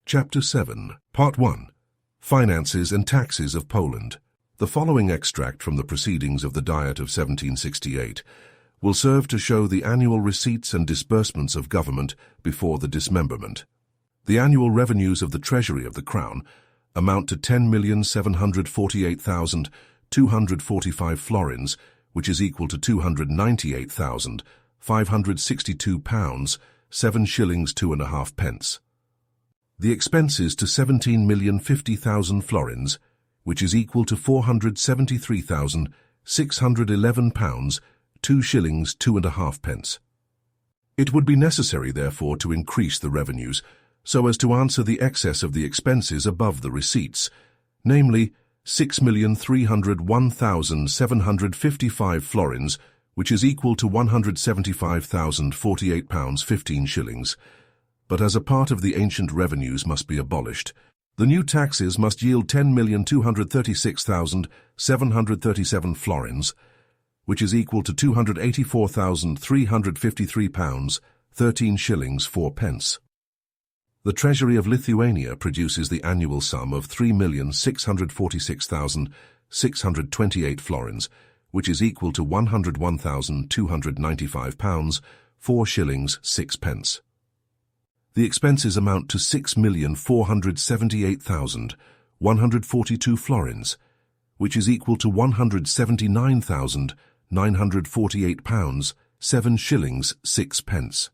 Chapter 7, Part 1, Finances and Taxes of Poland. The following extract from the proceedings of the Diet of 1768 will serve to show the annual receipts and disbursements of government before the dismemberment. The annual revenues of the Treasury of the Crown amount to 10,748,245 florins, which is equal to £298,562, 7 shillings 2.5 pence. The expenses to 17,050,000 florins, which is equal to £473,611, 2 shillings 2.5 pence. It would be necessary, therefore, to increase the revenues so as to answer the excess of the expenses above the receipts, namely 6,301,755 florins, which is equal to £175,048, 15 shillings. But as a part of the ancient revenues must be abolished, the new taxes must yield 10,236,737 florins, which is equal to £284,353, 13 shillings 4 pence. The Treasury of Lithuania produces the annual sum of 3,646,628 florins, which is equal to £101,295, 4 shillings 6 pence. The expenses amount to 6,478,142 florins, which is equal to £179,948, 7 shillings 6 pence.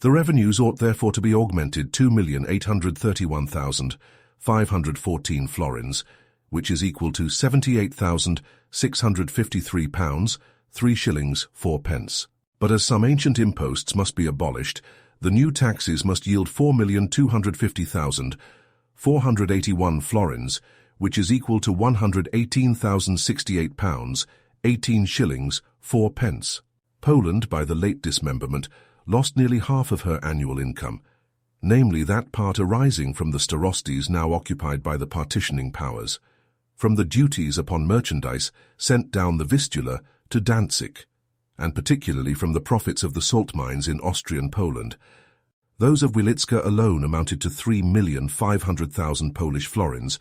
The revenues ought therefore to be augmented 2,831,514 florins, which is equal to £78,653, 3 shillings 4 pence. But as some ancient imposts must be abolished, the new taxes must yield 4,250,481 florins, which is equal to £118,068, 18 shillings 4 pence. Poland, by the late dismemberment, lost nearly half of her annual income, namely that part arising from the starosties now occupied by the partitioning powers, from the duties upon merchandise sent down the Vistula to Danzig, and particularly from the profits of the salt mines in Austrian Poland. Those of Wilicka alone amounted to 3,500,000 Polish florins,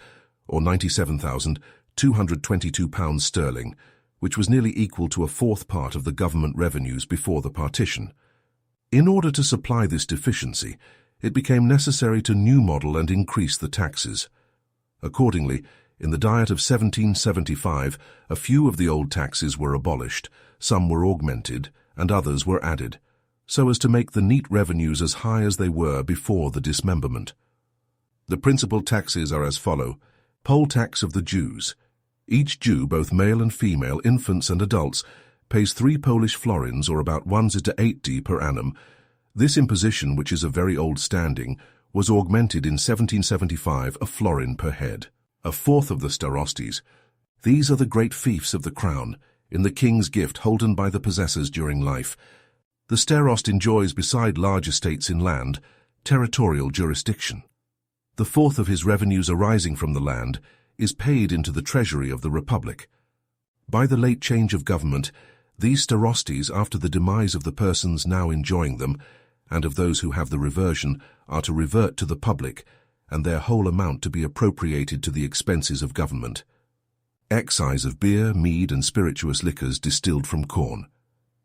or £97,222 sterling, which was nearly equal to a fourth part of the government revenues before the partition. In order to supply this deficiency, it became necessary to new model and increase the taxes. Accordingly, in the Diet of 1775, a few of the old taxes were abolished, some were augmented, and others were added, so as to make the neat revenues as high as they were before the dismemberment. The principal taxes are as follow. Poll tax of the Jews. Each Jew, both male and female, infants and adults, pays 3 Polish florins, or about 1/8 per annum. This imposition, which is of very old standing, was augmented in 1775 a florin per head. A fourth of the starosties. These are the great fiefs of the crown, in the king's gift holden by the possessors during life. The starost enjoys, beside large estates in land, territorial jurisdiction. The fourth of his revenues arising from the land is paid into the treasury of the Republic. By the late change of government, these starosties, after the demise of the persons now enjoying them, and of those who have the reversion, are to revert to the public, and their whole amount to be appropriated to the expenses of government. Excise of beer, mead, and spirituous liquors distilled from corn.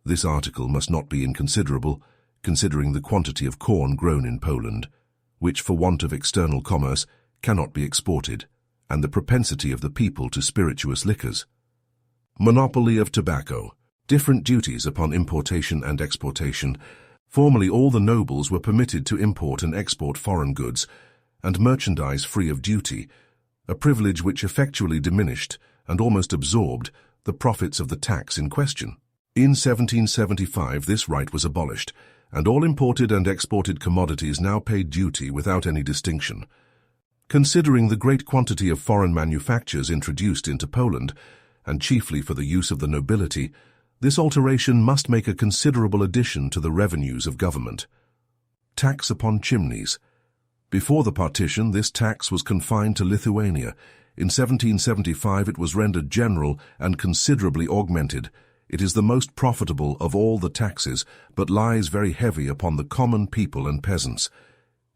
This article must not be inconsiderable, considering the quantity of corn grown in Poland, which, for want of external commerce, cannot be exported, and the propensity of the people to spirituous liquors. Monopoly of tobacco. Different duties upon importation and exportation. Formerly all the nobles were permitted to import and export foreign goods, and merchandise free of duty, a privilege which effectually diminished and almost absorbed the profits of the tax in question. In 1775 this right was abolished, and all imported and exported commodities now paid duty without any distinction. Considering the great quantity of foreign manufactures introduced into Poland, and chiefly for the use of the nobility, this alteration must make a considerable addition to the revenues of government. Tax upon chimneys. Before the partition, this tax was confined to Lithuania. In 1775 it was rendered general and considerably augmented. It is the most profitable of all the taxes, but lies very heavy upon the common people and peasants.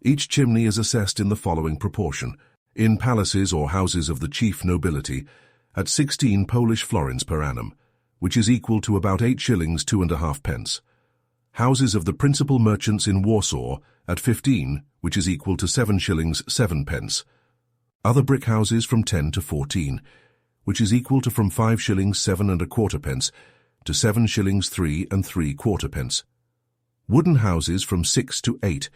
Each chimney is assessed in the following proportion: in palaces or houses of the chief nobility, at 16 Polish florins per annum, which is equal to about 8 shillings 2.5 pence. Houses of the principal merchants in Warsaw, at 15, which is equal to 7 shillings 7 pence. Other brick houses from 10 to 14, which is equal to from 5 shillings 7.25 pence to 7 shillings 3.75 pence. Wooden houses from 6 to 8,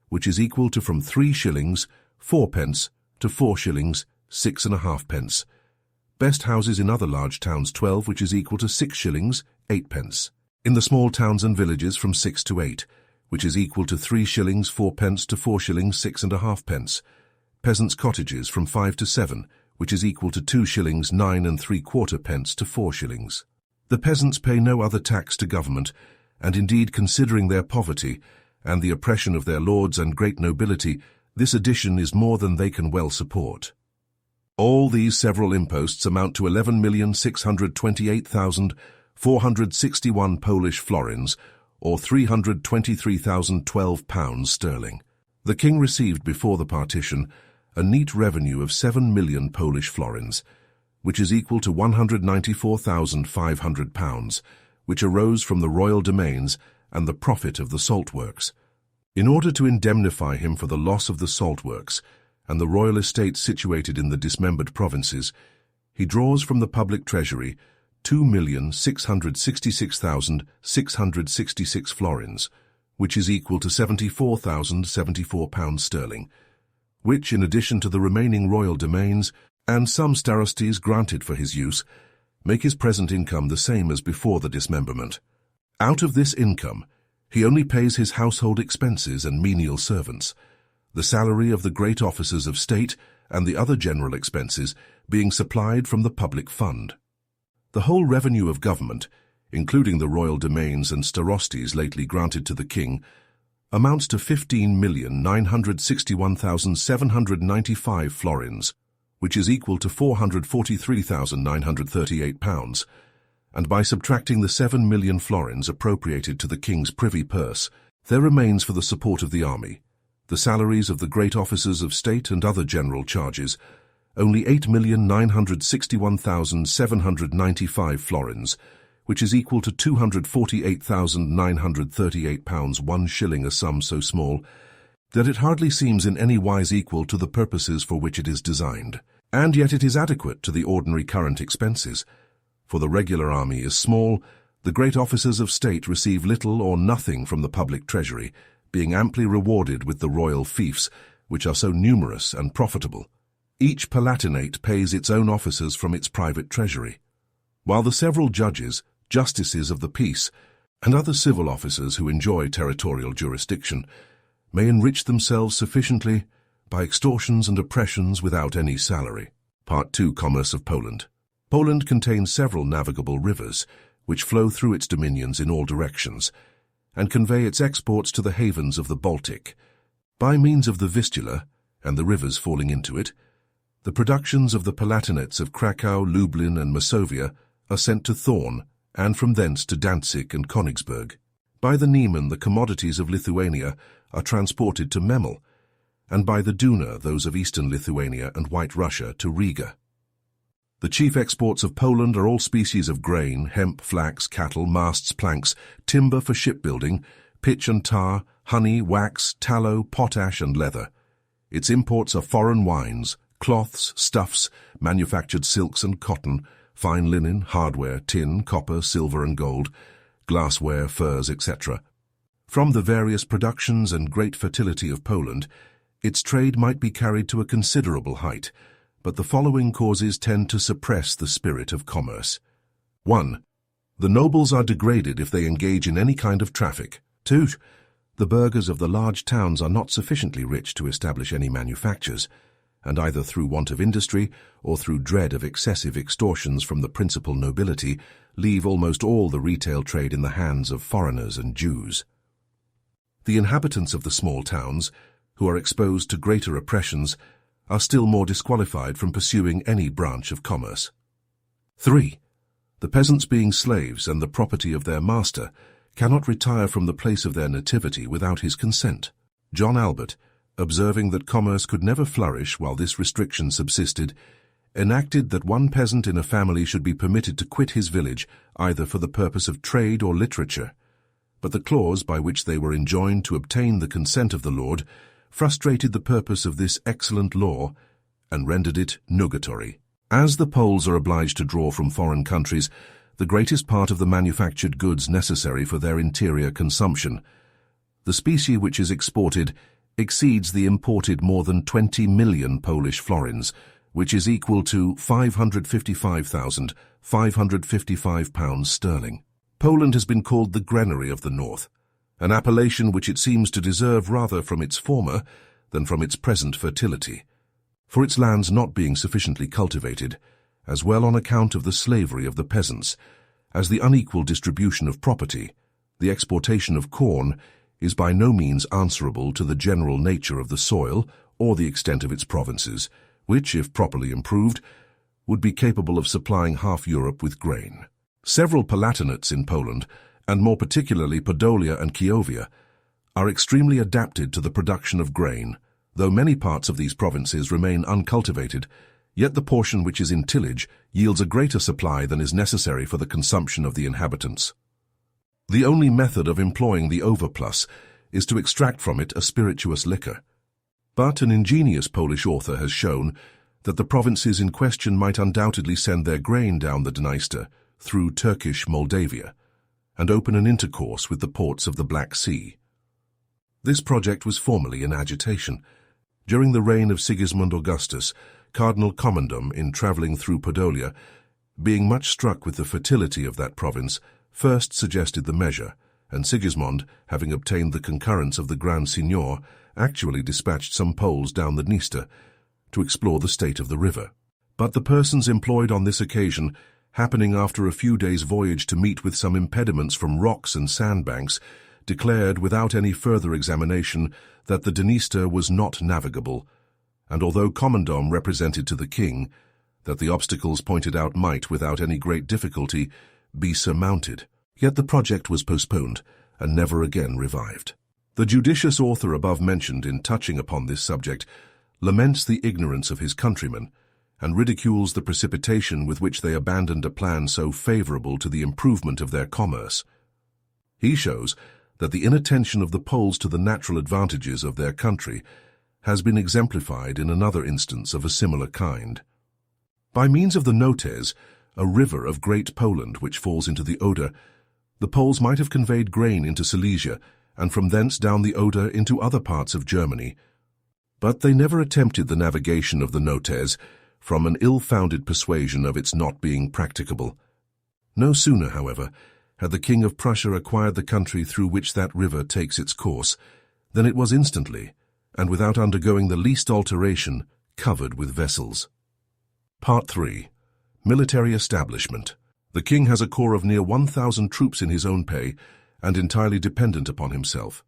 which is equal to from 3 shillings 4 pence to 4 shillings 6.5 pence. Best houses in other large towns 12, which is equal to 6 shillings 8 pence. In the small towns and villages from 6 to 8, which is equal to 3 shillings 4 pence to 4 shillings 6.5 pence. Peasants' cottages from 5 to 7, which is equal to 2 shillings 9.75 pence to 4 shillings. The peasants pay no other tax to government, and indeed, considering their poverty and the oppression of their lords and great nobility, this addition is more than they can well support. All these several imposts amount to 11,628,461 Polish florins, or £323,012 sterling. The king received before the partition a neat revenue of 7 million Polish florins, which is equal to £194,500, which arose from the royal domains and the profit of the salt works. In order to indemnify him for the loss of the salt works and the royal estates situated in the dismembered provinces, he draws from the public treasury 2,666,666 florins, which is equal to £74,074 sterling, which, in addition to the remaining royal domains and some starosties granted for his use, make his present income the same as before the dismemberment. Out of this income, he only pays his household expenses and menial servants, the salary of the great officers of state and the other general expenses being supplied from the public fund. The whole revenue of government, including the royal domains and starosties lately granted to the king, amounts to 15,961,795 florins, which is equal to £443,938, and by subtracting the 7 million florins appropriated to the king's privy purse, there remains for the support of the army, the salaries of the great officers of state and other general charges, only 8,961,795 florins, which is equal to £248,938, 1 shilling, a sum so small that it hardly seems in any wise equal to the purposes for which it is designed. And yet it is adequate to the ordinary current expenses, for the regular army is small, the great officers of state receive little or nothing from the public treasury, being amply rewarded with the royal fiefs, which are so numerous and profitable. Each palatinate pays its own officers from its private treasury, while the several judges, justices of the peace, and other civil officers who enjoy territorial jurisdiction may enrich themselves sufficiently by extortions and oppressions without any salary. Part 2. Commerce of Poland. Poland contains several navigable rivers, which flow through its dominions in all directions, and convey its exports to the havens of the Baltic. By means of the Vistula, and the rivers falling into it, the productions of the palatinates of Krakow, Lublin, and Masovia are sent to Thorn, and from thence to Danzig and Königsberg. By the Niemen, the commodities of Lithuania are transported to Memel, and by the Duna, those of eastern Lithuania and White Russia, to Riga. The chief exports of Poland are all species of grain, hemp, flax, cattle, masts, planks, timber for shipbuilding, pitch and tar, honey, wax, tallow, potash, and leather. Its imports are foreign wines, cloths, stuffs, manufactured silks and cotton, fine linen, hardware, tin, copper, silver and gold, glassware, furs, etc. From the various productions and great fertility of Poland, its trade might be carried to a considerable height, but the following causes tend to suppress the spirit of commerce. 1. The nobles are degraded if they engage in any kind of traffic. 2. The burghers of the large towns are not sufficiently rich to establish any manufactures, and either through want of industry or through dread of excessive extortions from the principal nobility, leave almost all the retail trade in the hands of foreigners and Jews. The inhabitants of the small towns, who are exposed to greater oppressions, are still more disqualified from pursuing any branch of commerce. 3. The peasants, being slaves and the property of their master, cannot retire from the place of their nativity without his consent. John Albert, observing that commerce could never flourish while this restriction subsisted, enacted that one peasant in a family should be permitted to quit his village either for the purpose of trade or literature. But the clause by which they were enjoined to obtain the consent of the lord frustrated the purpose of this excellent law and rendered it nugatory. As the Poles are obliged to draw from foreign countries the greatest part of the manufactured goods necessary for their interior consumption, the specie which is exported exceeds the imported more than 20 million Polish florins, which is equal to £555,555 sterling. Poland has been called the granary of the North, an appellation which it seems to deserve rather from its former than from its present fertility, for its lands not being sufficiently cultivated, as well on account of the slavery of the peasants, as the unequal distribution of property. The exportation of corn is by no means answerable to the general nature of the soil or the extent of its provinces, which, if properly improved, would be capable of supplying half Europe with grain. Several palatinates in Poland, and more particularly Podolia and Kiovia, are extremely adapted to the production of grain. Though many parts of these provinces remain uncultivated, yet the portion which is in tillage yields a greater supply than is necessary for the consumption of the inhabitants. The only method of employing the overplus is to extract from it a spirituous liquor. But an ingenious Polish author has shown that the provinces in question might undoubtedly send their grain down the Dniester through Turkish Moldavia and open an intercourse with the ports of the Black Sea. This project was formerly in agitation. During the reign of Sigismund Augustus, Cardinal Commendam, in travelling through Podolia, being much struck with the fertility of that province, first suggested the measure, and Sigismund, having obtained the concurrence of the Grand Signior, actually dispatched some Poles down the Dniester to explore the state of the river. But the persons employed on this occasion, happening after a few days' voyage to meet with some impediments from rocks and sandbanks, declared without any further examination that the Dniester was not navigable, and although Commendam represented to the king that the obstacles pointed out might, without any great difficulty, be surmounted, yet the project was postponed and never again revived. The judicious author above mentioned, in touching upon this subject, laments the ignorance of his countrymen, and ridicules the precipitation with which they abandoned a plan so favourable to the improvement of their commerce. He shows that the inattention of the Poles to the natural advantages of their country has been exemplified in another instance of a similar kind. By means of the Notes, a river of Great Poland which falls into the Oder, the Poles might have conveyed grain into Silesia, and from thence down the Oder into other parts of Germany. But they never attempted the navigation of the Notes, from an ill-founded persuasion of its not being practicable. No sooner, however, had the King of Prussia acquired the country through which that river takes its course, than it was instantly, and without undergoing the least alteration, covered with vessels. Part 3. Military establishment. The king has a corps of near 1,000 troops in his own pay, and entirely dependent upon himself.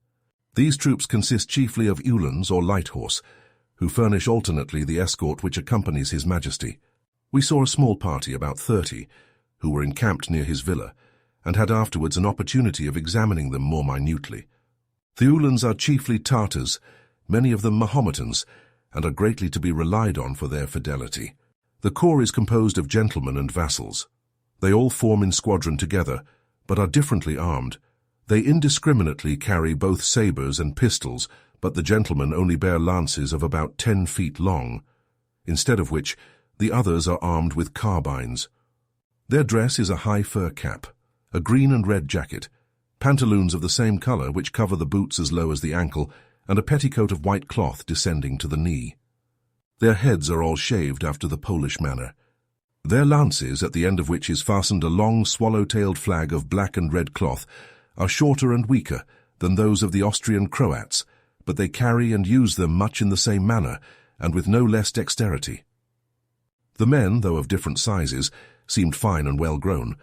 These troops consist chiefly of Ulans or light horse, who furnish alternately the escort which accompanies His Majesty. We saw a small party, about 30, who were encamped near his villa, and had afterwards an opportunity of examining them more minutely. The Ulans are chiefly Tartars, many of them Mahometans, and are greatly to be relied on for their fidelity. The corps is composed of gentlemen and vassals. They all form in squadron together, but are differently armed. They indiscriminately carry both sabres and pistols, but the gentlemen only bear lances of about 10 feet long, instead of which the others are armed with carbines. Their dress is a high fur cap, a green and red jacket, pantaloons of the same colour which cover the boots as low as the ankle, and a petticoat of white cloth descending to the knee. Their heads are all shaved after the Polish manner. Their lances, at the end of which is fastened a long swallow-tailed flag of black and red cloth, are shorter and weaker than those of the Austrian Croats, but they carry and use them much in the same manner, and with no less dexterity. The men, though of different sizes, seemed fine and well grown,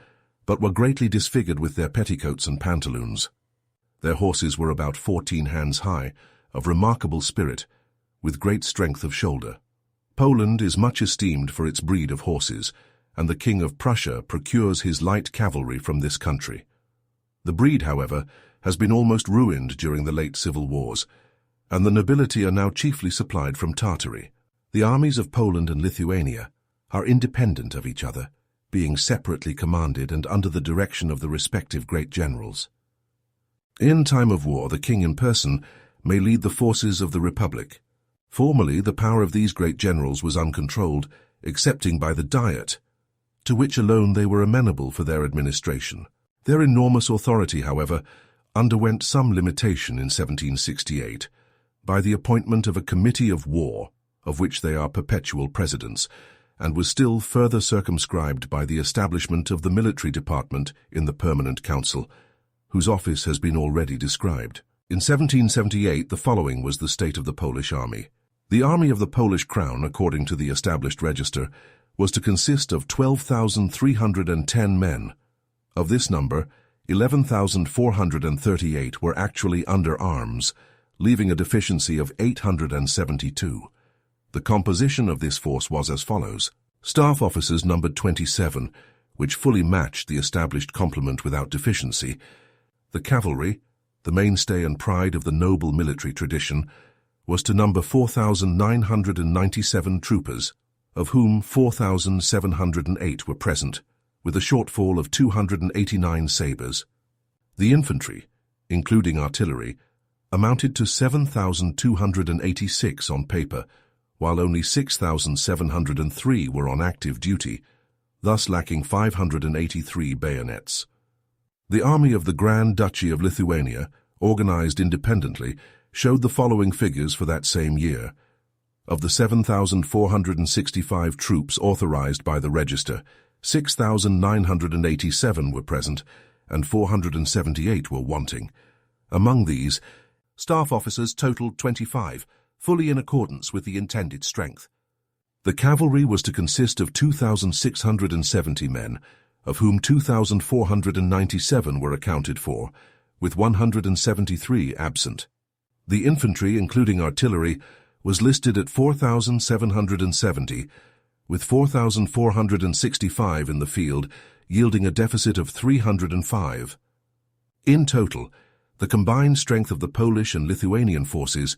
but were greatly disfigured with their petticoats and pantaloons. Their horses were about 14 hands high, of remarkable spirit, with great strength of shoulder. Poland is much esteemed for its breed of horses, and the King of Prussia procures his light cavalry from this country. The breed, however, has been almost ruined during the late civil wars, and the nobility are now chiefly supplied from Tartary. The armies of Poland and Lithuania are independent of each other, being separately commanded and under the direction of the respective great generals. In time of war, the king in person may lead the forces of the Republic. Formerly, the power of these great generals was uncontrolled, excepting by the Diet, to which alone they were amenable for their administration. Their enormous authority, however, underwent some limitation in 1768 by the appointment of a Committee of War, of which they are perpetual presidents, and was still further circumscribed by the establishment of the military department in the Permanent Council, whose office has been already described. In 1778, the following was the state of the Polish army. The army of the Polish crown, according to the established register, was to consist of 12,310 men. Of this number, 11,438 were actually under arms, leaving a deficiency of 872. The composition of this force was as follows. Staff officers numbered 27, which fully matched the established complement without deficiency. The cavalry, the mainstay and pride of the noble military tradition, was to number 4,997 troopers, of whom 4,708 were present, with a shortfall of 289 sabres. The infantry, including artillery, amounted to 7,286 on paper, while only 6,703 were on active duty, thus lacking 583 bayonets. The army of the Grand Duchy of Lithuania, organized independently, showed the following figures for that same year. Of the 7,465 troops authorized by the register, 6,987 were present, and 478 were wanting. Among these, staff officers totaled 25, fully in accordance with the intended strength. The cavalry was to consist of 2,670 men, of whom 2,497 were accounted for, with 173 absent. The infantry, including artillery, was listed at 4,770, with 4,465 in the field, yielding a deficit of 305. In total, the combined strength of the Polish and Lithuanian forces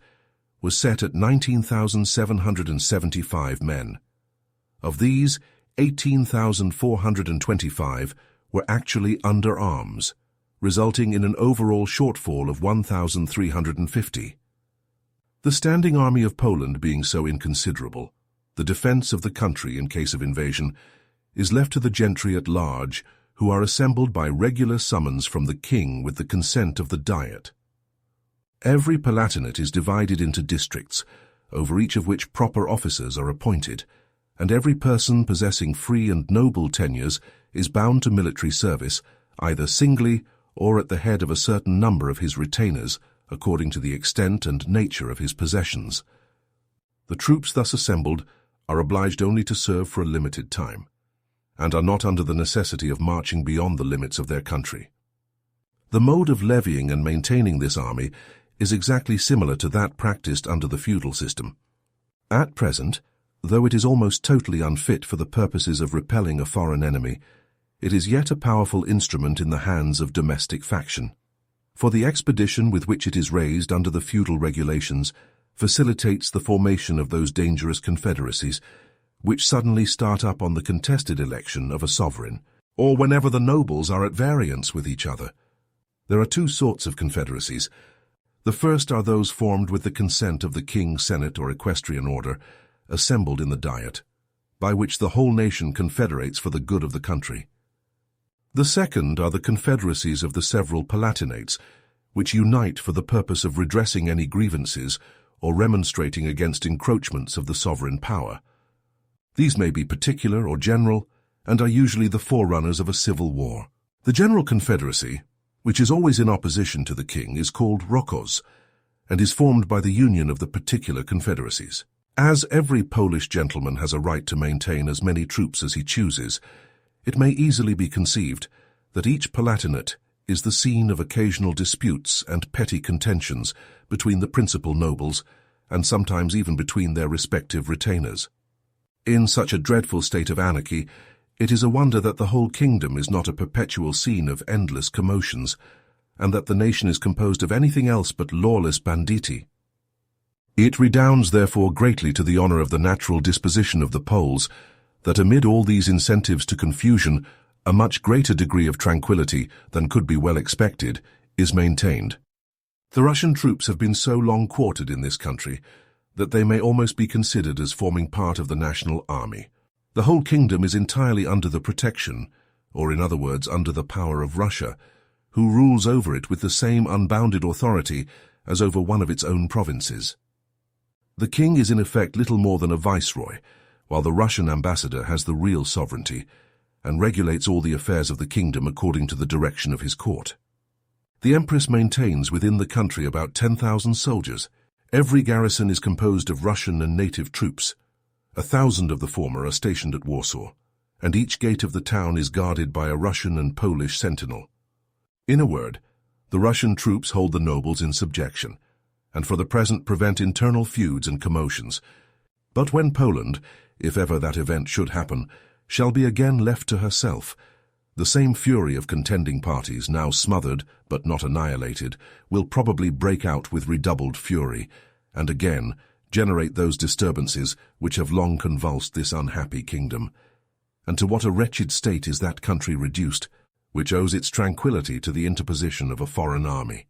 was set at 19,775 men. Of these, 18,425 were actually under arms, resulting in an overall shortfall of 1,350. The standing army of Poland being so inconsiderable, the defense of the country in case of invasion is left to the gentry at large, who are assembled by regular summons from the king with the consent of the Diet. Every palatinate is divided into districts, over each of which proper officers are appointed, and every person possessing free and noble tenures is bound to military service, either singly or at the head of a certain number of his retainers, according to the extent and nature of his possessions. The troops thus assembled are obliged only to serve for a limited time, and are not under the necessity of marching beyond the limits of their country. The mode of levying and maintaining this army is exactly similar to that practiced under the feudal system. At present, though it is almost totally unfit for the purposes of repelling a foreign enemy, it is yet a powerful instrument in the hands of domestic faction. For the expedition with which it is raised under the feudal regulations facilitates the formation of those dangerous confederacies which suddenly start up on the contested election of a sovereign, or whenever the nobles are at variance with each other. There are two sorts of confederacies. The first are those formed with the consent of the king, senate, or equestrian order, assembled in the Diet, by which the whole nation confederates for the good of the country. The second are the confederacies of the several palatinates, which unite for the purpose of redressing any grievances or remonstrating against encroachments of the sovereign power. These may be particular or general, and are usually the forerunners of a civil war. The general confederacy, which is always in opposition to the king, is called rokos, and is formed by the union of the particular confederacies. As every Polish gentleman has a right to maintain as many troops as he chooses, it may easily be conceived that each palatinate is the scene of occasional disputes and petty contentions between the principal nobles, and sometimes even between their respective retainers. In such a dreadful state of anarchy, it is a wonder that the whole kingdom is not a perpetual scene of endless commotions, and that the nation is composed of anything else but lawless banditti. It redounds therefore greatly to the honor of the natural disposition of the Poles that amid all these incentives to confusion, a much greater degree of tranquility than could be well expected is maintained. The Russian troops have been so long quartered in this country that they may almost be considered as forming part of the national army. The whole kingdom is entirely under the protection, or in other words, under the power of Russia, who rules over it with the same unbounded authority as over one of its own provinces. The king is in effect little more than a viceroy, while the Russian ambassador has the real sovereignty and regulates all the affairs of the kingdom according to the direction of his court. The empress maintains within the country about 10,000 soldiers. Every garrison is composed of Russian and native troops. 1,000 of the former are stationed at Warsaw, and each gate of the town is guarded by a Russian and Polish sentinel. In a word, the Russian troops hold the nobles in subjection, and for the present prevent internal feuds and commotions. But when Poland, if ever that event should happen, shall be again left to herself, the same fury of contending parties, now smothered but not annihilated, will probably break out with redoubled fury, and again generate those disturbances which have long convulsed this unhappy kingdom. And to what a wretched state is that country reduced, which owes its tranquillity to the interposition of a foreign army.